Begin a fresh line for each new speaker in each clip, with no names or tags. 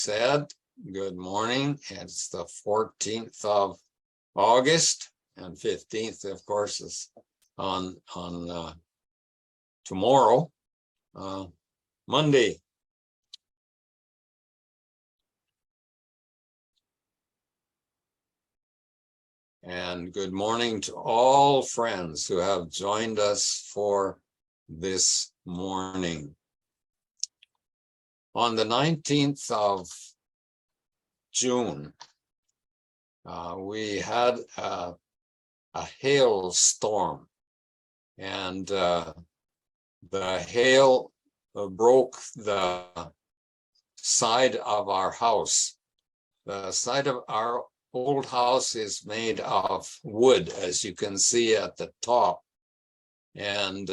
said, good morning. It's the 14th of August, and 15th, of course, is on tomorrow, Monday. And good morning to all friends who have joined us for this morning. On the 19th of June, we had a hailstorm, and the hail broke the side of our house. The side of our old house is made of wood, as you can see at the top, and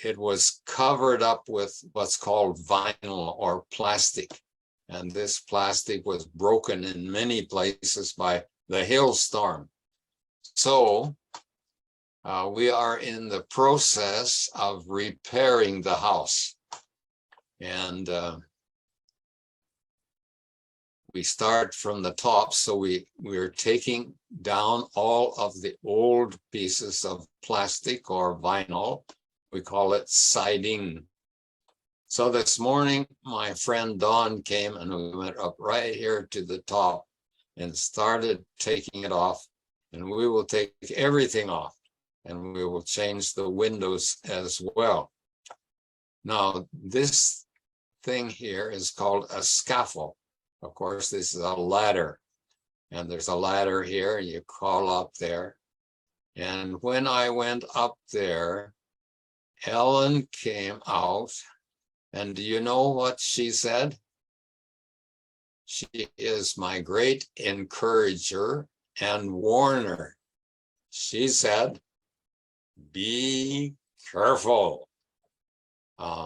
it was covered up with what's called vinyl or plastic, and this plastic was broken in many places by the hailstorm. So we are in the process of repairing the house, and we start from the top. So we're taking down all of the old pieces of plastic or vinyl. We call it siding. So this morning, my friend Dawn came, and we went up right here to the top and started taking it off. And we will take everything off, and we will change the windows as well. Now, this thing here is called a scaffold. Of course, this is a ladder, and there's a ladder here, and you crawl up there. And when I went up there, Ellen came out, and do you know what she said? She is my great encourager and warner. She said, be careful.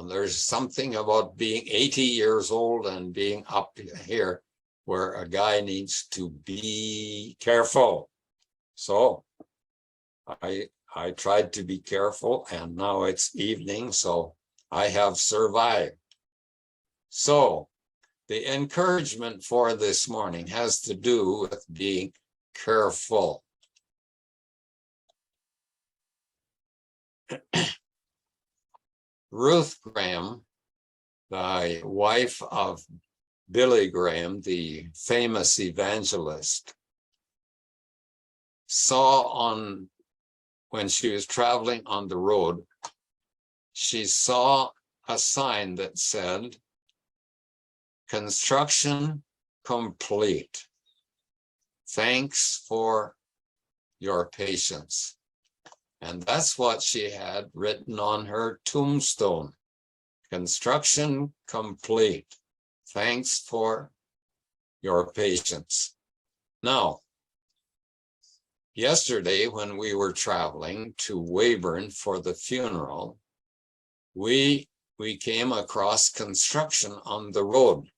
There's something about being 80 years old and being up here where a guy needs to be careful. So I tried to be careful, and now it's evening, so I have survived. So the encouragement for this morning has to do with being careful. Ruth Graham, the wife of Billy Graham, the famous evangelist, when she was traveling on the road, she saw a sign that said, construction complete. Thanks for your patience. And that's what she had written on her tombstone. Construction complete. Thanks for your patience. Now, yesterday when we were traveling to Weyburn for the funeral, we came across construction on the road.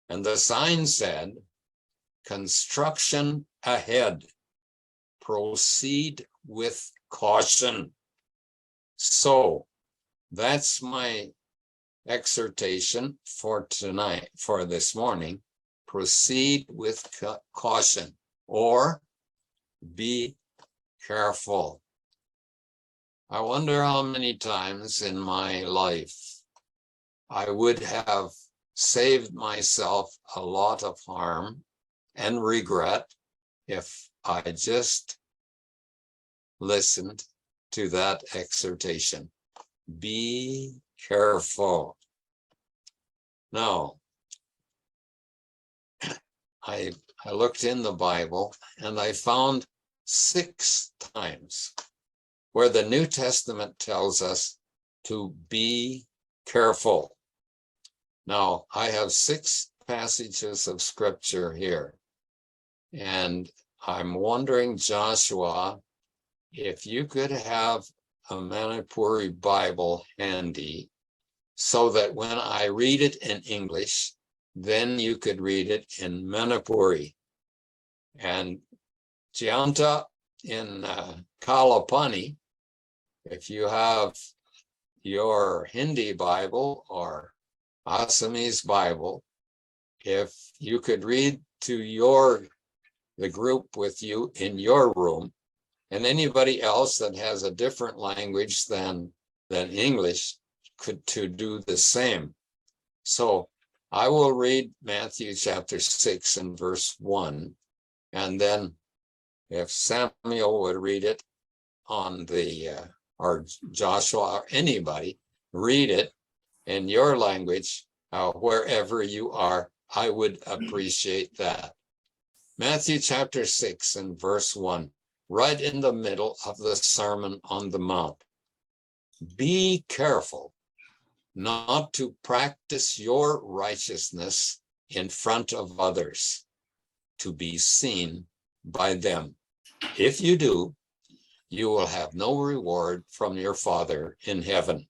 And the sign said, construction ahead. Proceed with caution. So that's my exhortation for tonight, for this morning. Proceed with caution, or be careful. I wonder how many times in my life I would have saved myself a lot of harm and regret if I just listened to that exhortation. Be careful. Now, I looked in the Bible, and I found 6 times where the New Testament tells us to be careful. Now, I have 6 passages of scripture here, and I'm wondering, Joshua, if you could have a Manipuri Bible handy so that when I read it in English, then you could read it in Manipuri. And Jayanta in Kalapani, if you have your Hindi Bible or Assamese Bible, if you could read to the group with you in your room, and anybody else that has a different language than English could to do the same. So I will read Matthew chapter 6 and verse 1, and then if Samuel would read it on or Joshua or anybody, read it in your language, wherever you are, I would appreciate that. Matthew chapter 6 and verse 1, right in the middle of the Sermon on the Mount. Be careful not to practice your righteousness in front of others, to be seen by them. If you do, you will have no reward from your Father in heaven.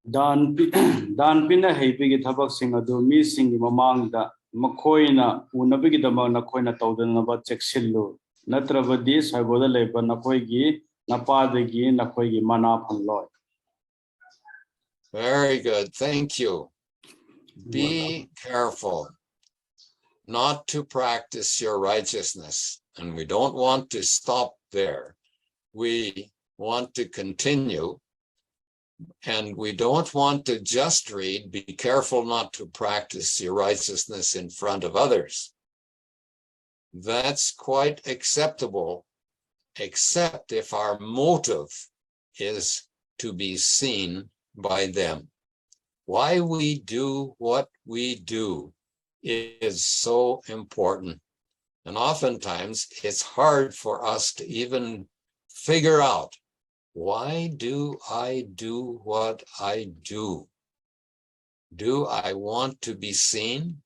Dan pina heipigi thabak sing adu mi singi mamangda makoina unabigi damang nakoina tawdanaba cheksillu natrabadi sagoda leba nakoigi napadagi nakoigi mana phanloi.
Very good, thank you. Be careful not to practice your righteousness, and we don't want to stop there. We want to continue, and we don't want to just read, be careful not to practice your righteousness in front of others. That's quite acceptable, except if our motive is to be seen by them. Why we do what we do is so important. And oftentimes it's hard for us to even figure out, why do I do what I do? Do I want to be seen?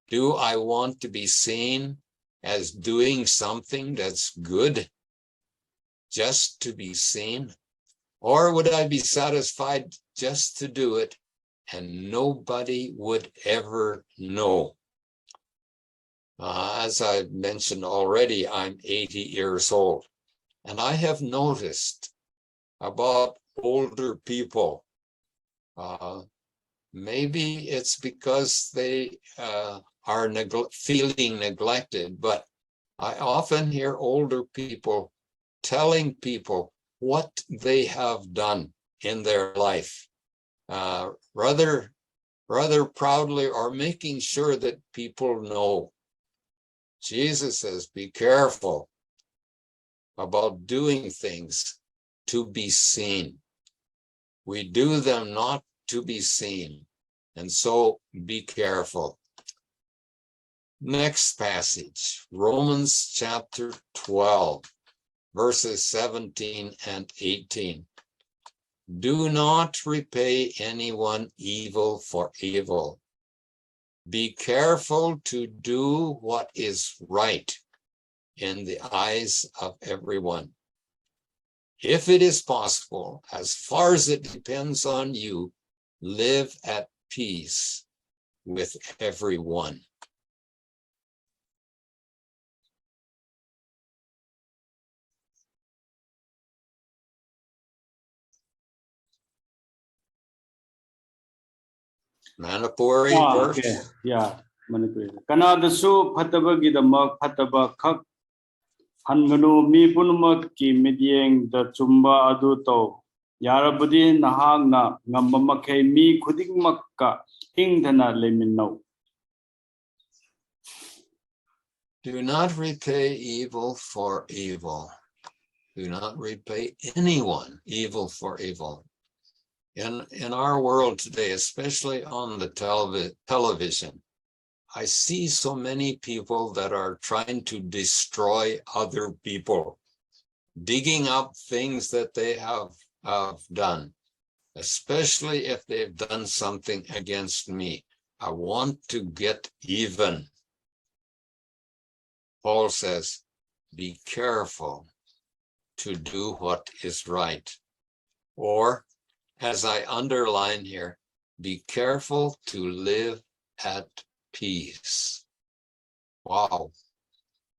Do I want to be seen as doing something that's good, just to be seen? Or would I be satisfied just to do it and nobody would ever know? As I mentioned already, I'm 80 years old, and I have noticed about older people. Maybe it's because they are feeling neglected, but I often hear older people telling people what they have done in their life, rather proudly, or making sure that people know. Jesus says, be careful about doing things to be seen. We do them not to be seen, and so be careful. Next passage, Romans chapter 12, verses 17 and 18. Do not repay anyone evil for evil. Be careful to do what is right in the eyes of everyone. If it is possible, as far as it depends on you, live at peace with everyone. Manipuri verse.
Okay. Yeah, Manipuri. Kanadasu Patabagi the Mug Pataba Kak Hanganu Mi Punumak ki Midyang the Chumba Aduto Yarabudi Nahagna Ngamamake Mi Kudik Makka Ingdana Lemino.
Do not repay evil for evil. Do not repay anyone evil for evil. In our world today, especially on the television, I see so many people that are trying to destroy other people, digging up things that they have done, especially if they've done something against me. I want to get even. Paul says, be careful to do what is right. Or, as I underline here, be careful to live at peace. Wow,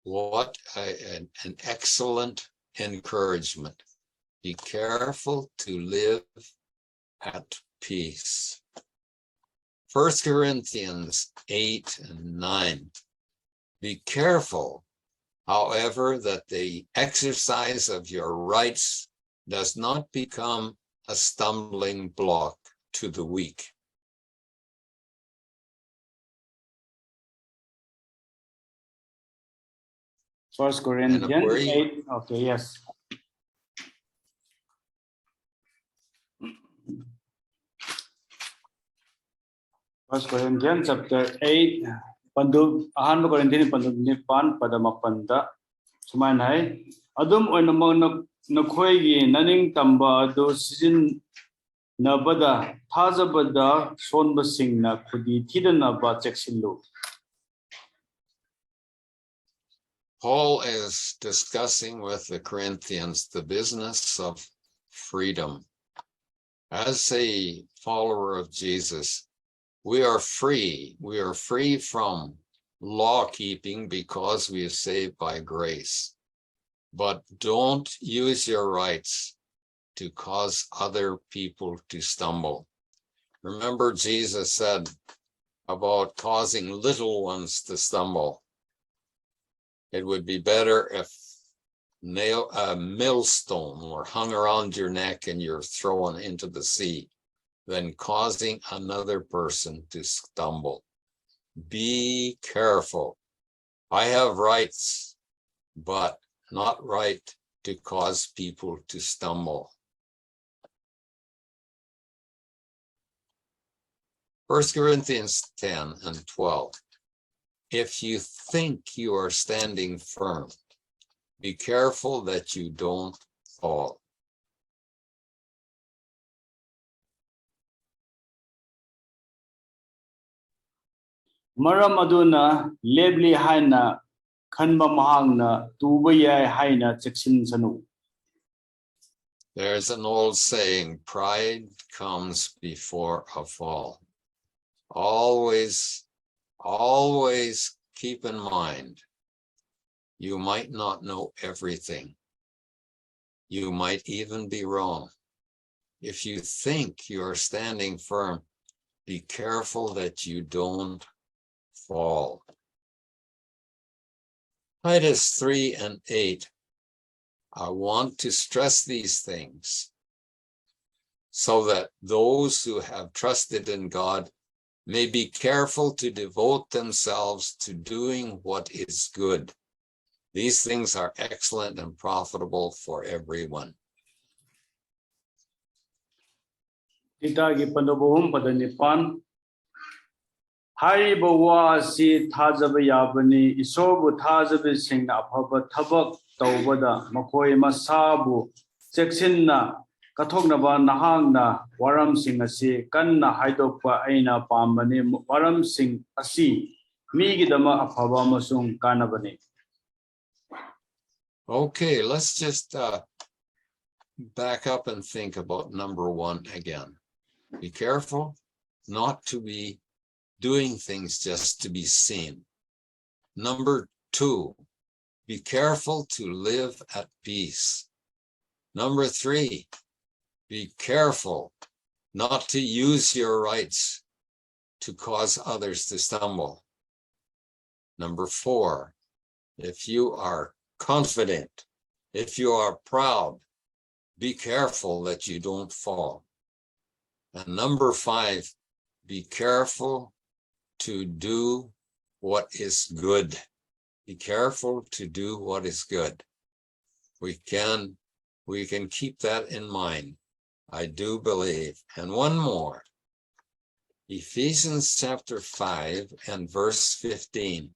what an excellent encouragement. Be careful to live at peace. 1 Corinthians 8 and 9. Be careful, however, that the exercise of your rights does not become a stumbling block to the weak.
First Corinthians 8. Okay, yes. First Corinthians chapter 8. Pandu ahan Corinthians pandu nipan pada mapanda. Sumain hai. Adum oinamang nakhoi naning tamba adu sizin nabada thazabada sonbasing na khudi thidanaba cheksillu.
Paul is discussing with the Corinthians the business of freedom. As a follower of Jesus, we are free. We are free from law keeping because we are saved by grace. But don't use your rights to cause other people to stumble. Remember, Jesus said about causing little ones to stumble. It would be better if a millstone were hung around your neck and you're thrown into the sea than causing another person to stumble. Be careful. I have rights, but not right to cause people to stumble. 1 Corinthians 10 and 12. If you think you are standing firm, be careful that you don't fall.
Maram aduna lebli haina khanba mahangna tuba yai haina cheksin sanu.
There's an old saying, pride comes before a fall. Always keep in mind, you might not know everything. You might even be wrong. If you think you are standing firm, be careful that you don't fall. Titus 3 and 8. I want to stress these things so that those who have trusted in God may be careful to devote themselves to doing what is good. These things are excellent and profitable for everyone.
Itagi pandabuhum padanipan. Hari bawa si thajaba yabani isobu thajabi singna apaba thabak tawbada makoi masabu cheksinna kathoknaba nahangna waram sing asi kanna haidokpa aina pambani waram sing asi migidama afaba amasung kanabani.
Okay, let's just back up and think about number 1 again. Be careful not to be doing things just to be seen. Number 2, be careful to live at peace. Number 3, be careful not to use your rights to cause others to stumble. Number 4, if you are confident, if you are proud, be careful that you don't fall. And number 5, be careful to do what is good. Be careful to do what is good. We can keep that in mind. I do believe. And one more. Ephesians chapter 5 and verse 15.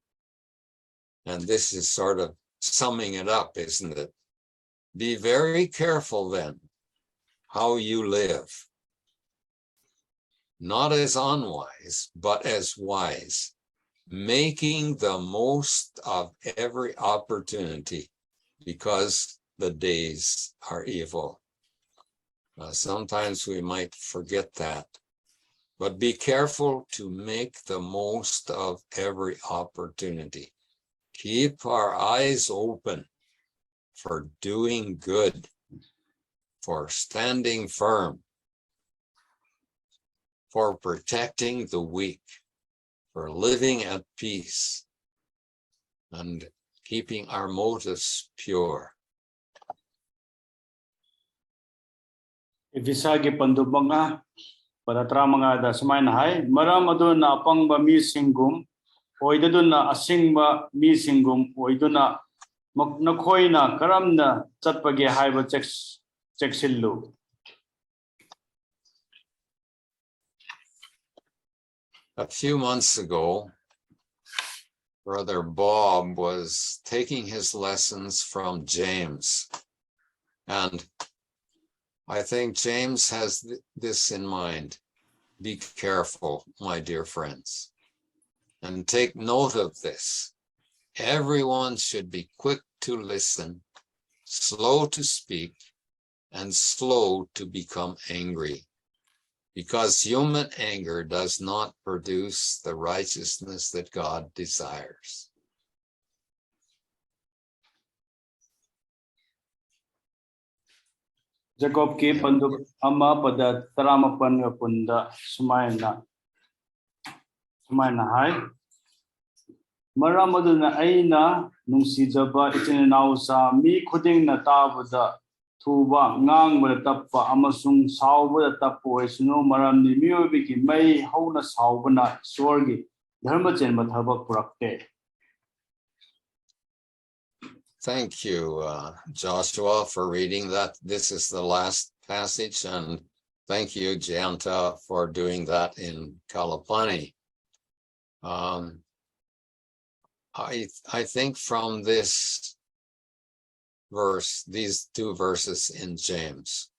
And this is sort of summing it up, isn't it? Be very careful then how you live. Not as unwise, but as wise, making the most of every opportunity because the days are evil. Sometimes we might forget that, but be careful to make the most of every opportunity. Keep our eyes open for doing good, for standing firm. for protecting the weak, for living at peace, and keeping our motives pure.
Ifisagi pandubanga para mga da sumay na hay maram aduna apangba mi singum oidaduna asingba mi singum oiduna nakhoina karamna chatpage haiba cheksillu.
A few months ago, Brother Bob was taking his lessons from James, and I think James has this in mind. Be careful, my dear friends, and take note of this. Everyone should be quick to listen, slow to speak, and slow to become angry, because human anger does not produce the righteousness that God desires.
Jacob ki pandub ama pada taramapan punda sumayna hay maram aduna aina nungsijaba itininaw sa mi khuding na tabada thuba ngangbada tappa amasung saubada tappa oisunu maram ni miyobigi mai hauna saubana swargi dharma chenba thabak purakte.
Thank you, Joshua, for reading that. This is the last passage, and thank you, Janta, for doing that in Kalapani. I think from this verse, these two verses in James,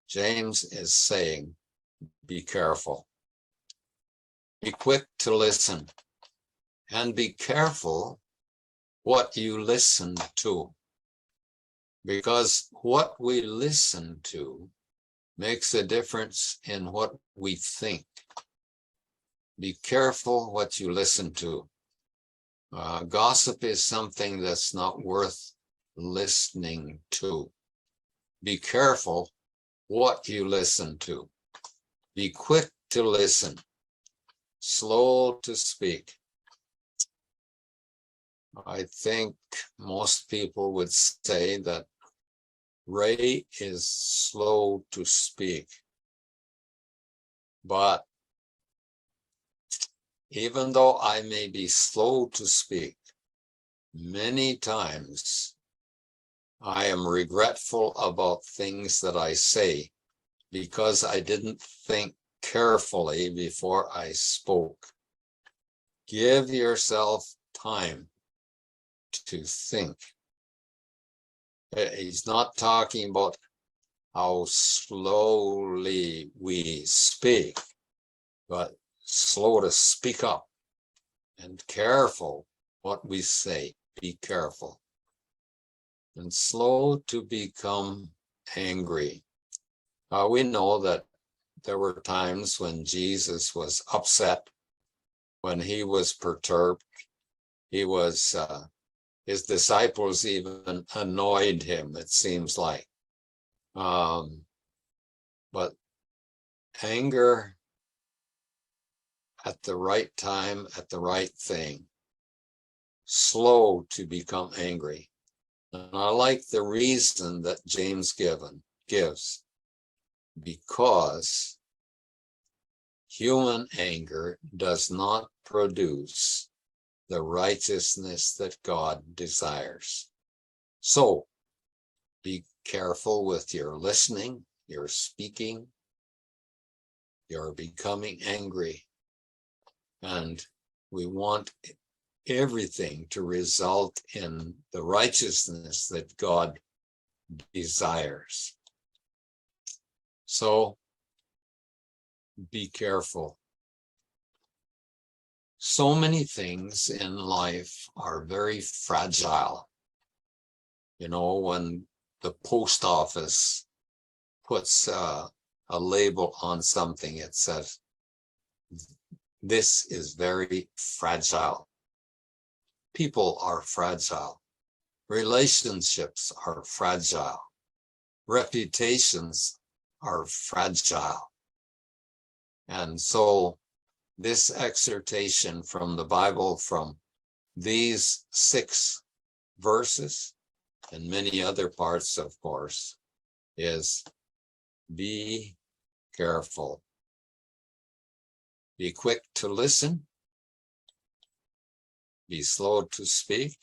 James is saying, be careful, be quick to listen, and be careful what you listen to, because what we listen to makes a difference in what we think. Be careful what you listen to. Gossip is something that's not worth listening to. Be careful what you listen to. Be quick to listen, slow to speak. I think most people would say that Ray is slow to speak, but even though I may be slow to speak, many times I am regretful about things that I say because I didn't think carefully before I spoke. Give yourself time to think. He's not talking about how slowly we speak, but slow to speak up and careful what we say. Be careful. And slow to become angry. We know that there were times when Jesus was upset, when he was perturbed. He was his disciples even annoyed him, it seems like. But anger at the right time, at the right thing, slow to become angry. And I like the reason that James gives, because human anger does not produce the righteousness that God desires. So be careful with your listening, your speaking, your becoming angry. And we want everything to result in the righteousness that God desires. So be careful. So many things in life are very fragile. You know, when the post office puts a label on something, it says, this is very fragile. People are fragile. Relationships are fragile. Reputations are fragile. And so this exhortation from the Bible, from these 6 verses and many other parts, of course, is be careful. Be quick to listen. Be slow to speak.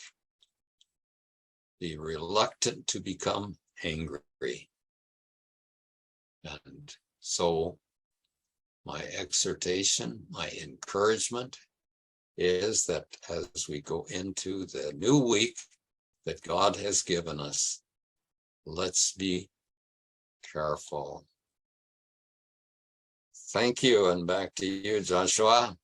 Be reluctant to become angry. And so my exhortation, my encouragement is that as we go into the new week that God has given us, let's be careful. Thank you, and back to you, Joshua.